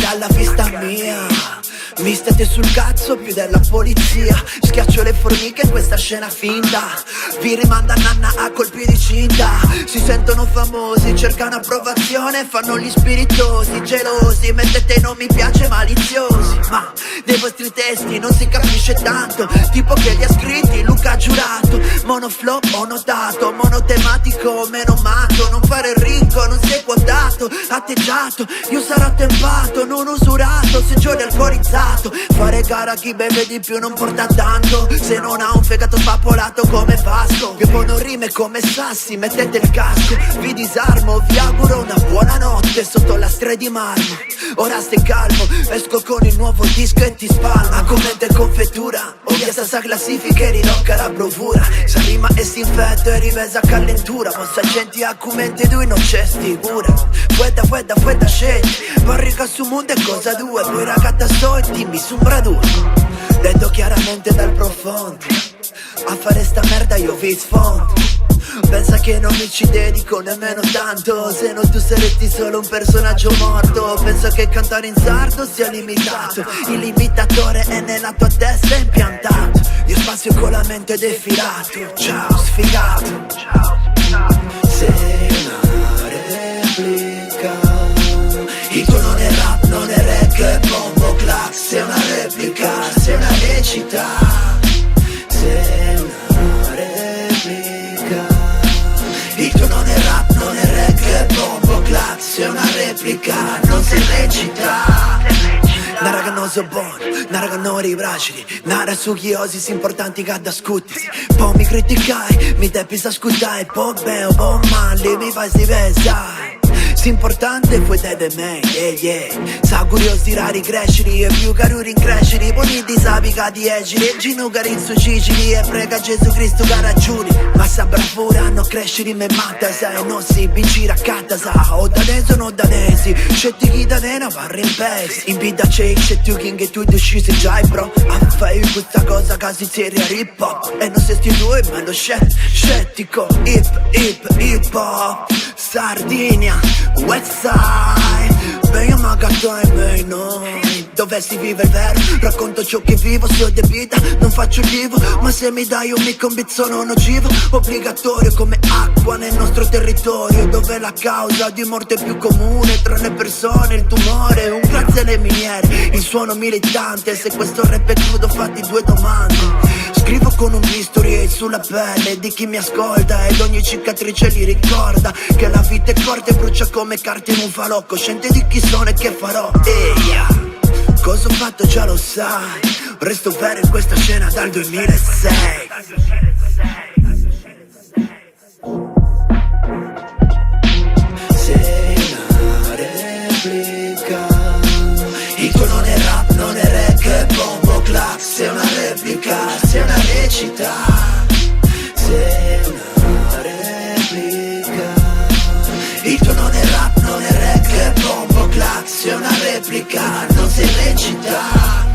dalla vista mia. Mi state sul cazzo più della polizia. Schiaccio le formiche in questa scena finta. Vi rimanda nanna a colpi di cinta. Si sentono famosi, cercano approvazione, fanno gli spiritosi, gelosi, mettete non mi piace maliziosi. Ma dei vostri testi non si capisce tanto, tipo che li ha scritti Luca Giurato. Monoflow ho notato, monotematico, meno matto. Non fare ricco, non sei quotato, atteggiato, io sarò tempato, non usurato, se giorni alcolizzato. Fare gara chi beve di più non porta tanto, se non ha un fegato spapolato come Vasco. Che buono rime come sassi, mettete il casco. Vi disarmo, vi auguro una buona notte sotto la strada di marmo. Ora stai calmo, esco con il nuovo disco e ti spalmo. A commento e confettura, ovvia sta classifica e rilocca la brovura. Se rima e si infetto e rivesa a calentura. Mossa gente a commenti due non c'è stigura. Fueda scegli, barrica su mondo e cosa due. Poi ragazza sto e dimmi su un braduro. Detto chiaramente dal profondo, a fare sta merda io vi sfondo. Pensa che non mi ci dedico nemmeno tanto, se no tu saresti solo un personaggio morto. Penso che cantare in sardo sia limitato, il limitatore è nella tua testa impiantato. Io spazio con la mente defilato, ciao sfigato. Sei una replica, il tuo non è rap, non è rec, è bombo clap. Sei una replica, sei una recita. Sei una replica, il tuo non è rap, non è rec, è bombo clap. Sei una replica, non si recita. Nara canoso buono, nara canori bracili, nara su chiosi importanti che da scutti. Poi mi criticai, mi devi ascoltare, poi beo, poi male, mi fai diversare. Importante fu te de me, yeah. Sa curiosi rari cresceri e più caruri in cresceri. Boniti sapica di egiri, gino carizzo cicili e prega Gesù Cristo che ragioni. Ma sa bravura non cresceri me matta sa e non si vinci raccatta sa. O danese o non danesi, scetti chi da nena va in pesi. In vita c'è tu king e tu decisi già bro. A fai questa cosa casi seria hip hop. E non sei sti tu e me lo scettico. Hip hop, Sardinia, Westside, beh io magato ai miei noi. Dovessi vivere vero, racconto ciò che vivo. Se ho debita, non faccio vivo. Ma se mi dai un mica un bizzono nocivo, obbligatorio come acqua nel nostro territorio. Dove la causa di morte più comune tra le persone, il tumore. Un grazie alle miniere, il suono militante. Se questo rap è crudo fatti due domande. Scrivo con un bisturi sulla pelle di chi mi ascolta ed ogni cicatrice li ricorda che la vita è corta e brucia come carte in un falò. Cosciente di chi sono e che farò. Eia, cosa ho fatto già lo sai. Resto vero in questa scena dal 2006. Sei una replica, il tuo non è rap, non è rec, è bombo clap. Sei una replica, sei una recita. Sei una replica, il tuo non è rap, non è rec, è bombo clap. Sei una replica, non si recita.